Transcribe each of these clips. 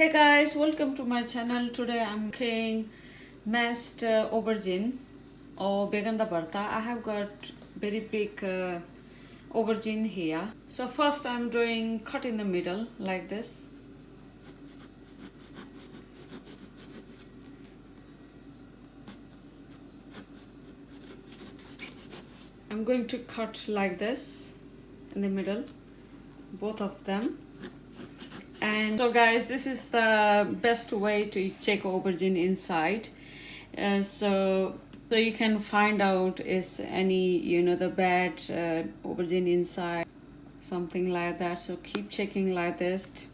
Hey guys, welcome to my channel. Today I'm cooking mashed aubergine or Baingan Bharta. I have got very big aubergine here. So first I'm doing cut in the middle like this. I'm going to cut like this in the middle, both of them. And so guys, this is the best way to check aubergine inside. So you can find out is any the bad aubergine inside, something like that. So keep checking like this,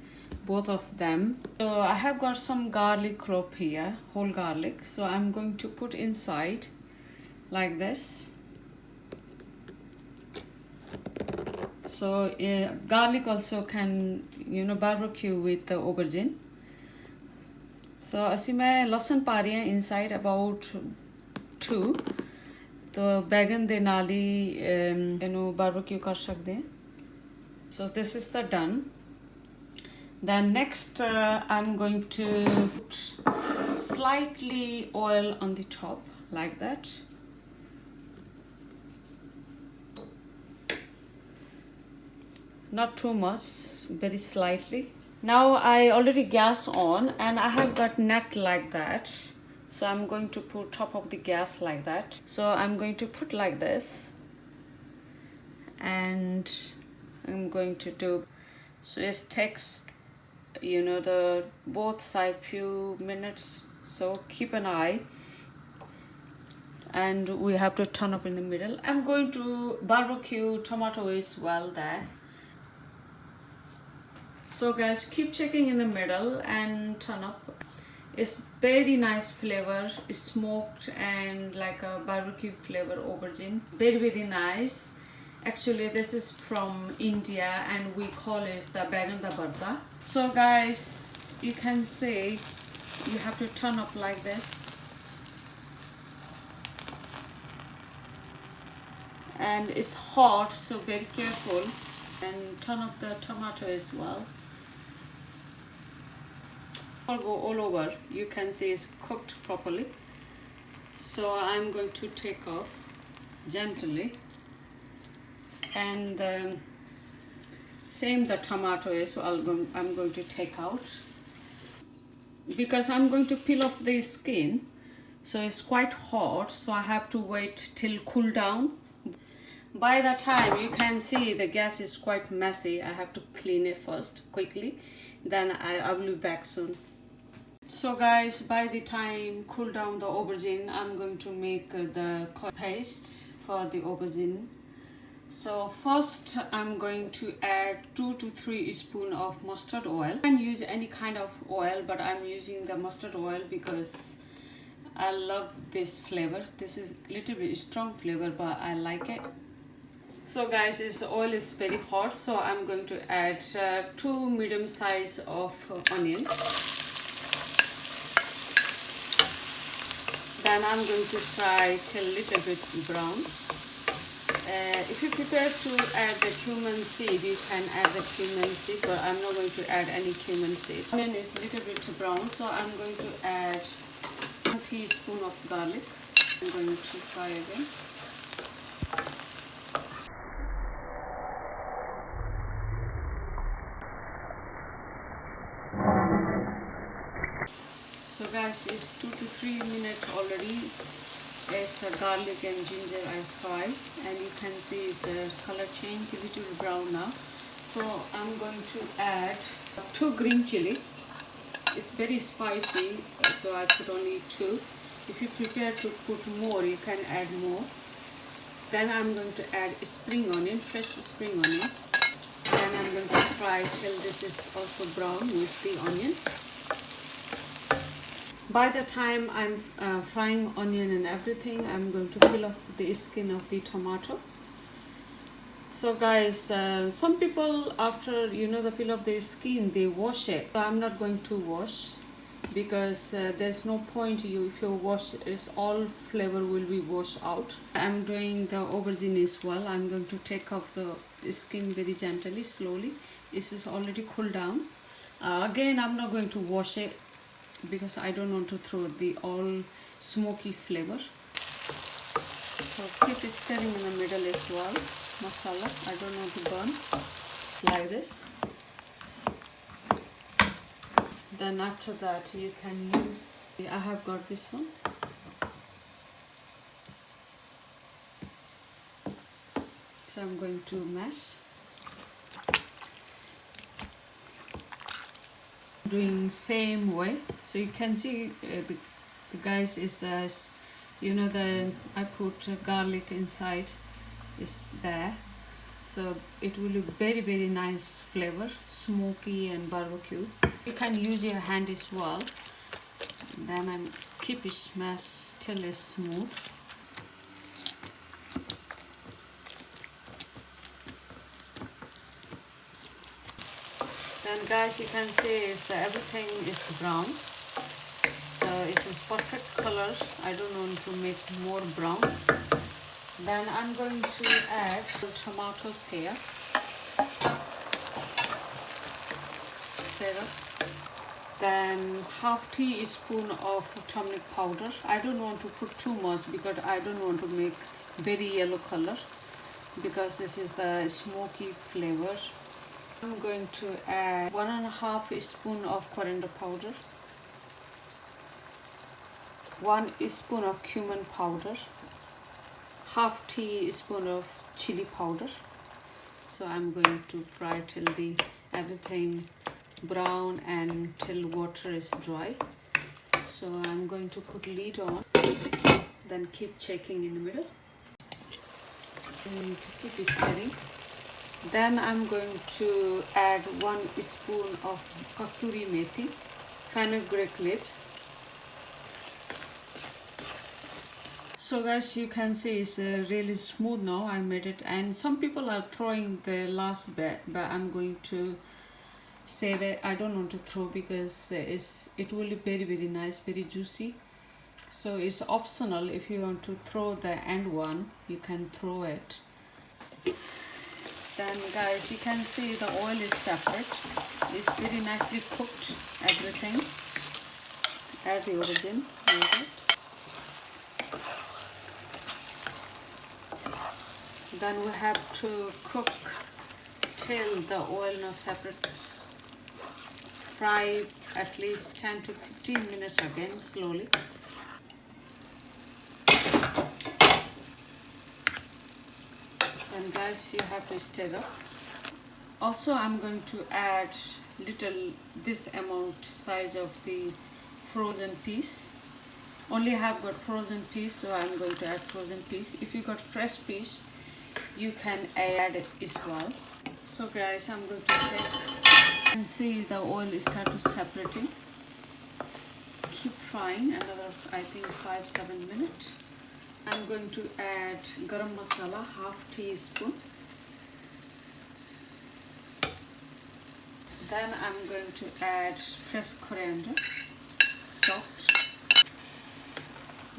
both of them. So I have got some garlic crop here, whole garlic. So I'm going to put inside like this. So garlic also can barbecue with the aubergine. So ਅਸੀਂ मैं लहसुन पा रही हूँ inside about 2. तो बैगन ਦੇ ਨਾਲ ਹੀ ਇਹਨੂੰ barbecue कर सकते हैं. So this is the done. Then next I'm going to put slightly oil on the top like that. Not too much, very slightly. Now I already gas on and I have got net like that. So I'm going to put top of the gas like that. So I'm going to put like this. And I'm going to do, so it takes the both side few minutes. So keep an eye. And we have to turn up in the middle. I'm going to barbecue tomato as well there. So guys, keep checking in the middle and turn up. It's very nice flavor. It's smoked and like a barbecue flavor aubergine. Very nice. Actually, this is from India and we call it the Baingan Bharta. So guys, you can see you have to turn up like this. And it's hot, so very careful. And turn up the tomato as well. Go all over. You can see it's cooked properly. So I'm going to take off gently. And same the tomato as well. I'm going to take out. Because I'm going to peel off the skin. So it's quite hot. So I have to wait till cool down. By the time you can see the gas is quite messy, I have to clean it first quickly, then I will be back soon. So guys, by the time cool down the aubergine, I'm going to make the paste for the aubergine. So first I'm going to add 2 to 3 spoons of mustard oil. You can use any kind of oil, but I'm using the mustard oil because I love this flavor. This is a little bit strong flavor, but I like it. So guys, this oil is very hot, so I'm going to add 2 medium size of onions. Then I'm going to fry till little bit brown. If you prepare to add the cumin seed, you can add the cumin seed, but I'm not going to add any cumin seed. Onion is little bit brown, so I'm going to add 1 teaspoon of garlic. I'm going to fry again. So guys, it's 2 to 3 minutes already. As garlic and ginger I fry, and you can see it's color change a little brown now. So I'm going to add 2 green chilli. It's very spicy, so I put only 2. If you prepare to put more, you can add more. Then I'm going to add spring onion, fresh spring onion. Then I'm going to fry till this is also brown with the onion. By the time I'm frying onion and everything, I'm going to peel off the skin of the tomato. So guys, some people after the peel of the skin, they wash it. So I'm not going to wash because there's no point if you wash it, all flavor will be washed out. I'm doing the aubergine as well. I'm going to take off the skin very gently, slowly. This is already cooled down. Again, I'm not going to wash it because I don't want to throw the all smoky flavor. So keep stirring in the middle as well. Masala, I don't want to burn. Like this. Then after that you can use, I have got this one. So I'm going to mash. Doing same way. So you can see the guys is you know, I put garlic inside is there. So it will be very, very nice flavor, smoky and barbecue. You can use your hand as well. Then I keep it smashed till it's smooth. Then guys, you can see everything is brown. So it's a perfect color. I don't want to make more brown. Then I'm going to add some tomatoes here. Stir up. Then half teaspoon of turmeric powder. I don't want to put too much because I don't want to make very yellow color, because this is the smoky flavor. I'm going to add 1.5 teaspoon of coriander powder, 1 teaspoon of cumin powder, half teaspoon of chilli powder. So I'm going to fry till everything brown and till water is dry. So I'm going to put lid on, then keep checking in the middle and keep it stirring. Then I'm going to add 1 teaspoon of Kairi Methi, Fenugreek leaves. So guys, you can see it's really smooth now. I made it, and some people are throwing the last bit, but I'm going to save it. I don't want to throw because it will be very, very nice, very juicy. So it's optional. If you want to throw the end one, you can throw it. Then guys, you can see the oil is separate. It's very nicely cooked, everything. Add the aubergine. Then we have to cook till the oil now separates. Fry at least 10 to 15 minutes again, slowly. And guys, you have to stir up. Also, I'm going to add this amount size of the frozen peas. Only have got frozen peas, so I'm going to add frozen peas. If you got fresh peas, you can add it as well. So guys, I'm going to check and see the oil is start to separating. Keep frying another, I think, 5-7 minutes. I'm going to add garam masala, half teaspoon. Then I'm going to add fresh coriander, chopped.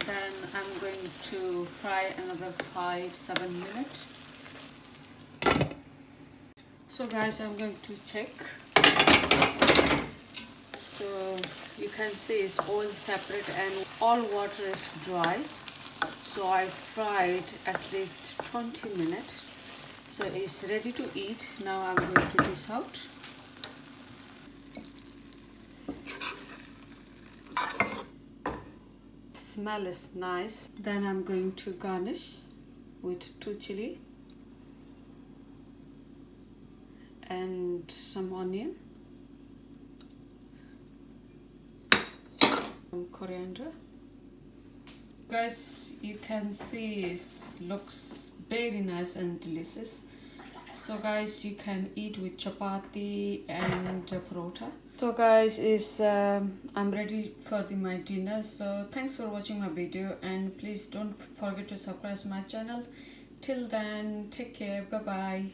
Then I'm going to fry another 5-7 minutes. So guys, I'm going to check. So you can see it's all separate and all water is dry. So I fried at least 20 minutes. So it's ready to eat. Now I'm going to dish out. Smell is nice. Then I'm going to garnish with 2 chilli and some onion, some coriander. Guys, you can see it looks very nice and delicious. So guys, you can eat with chapati and Bhurta. So guys, I'm ready for my dinner. So thanks for watching my video, and please don't forget to subscribe to my channel. Till then, take care. Bye bye.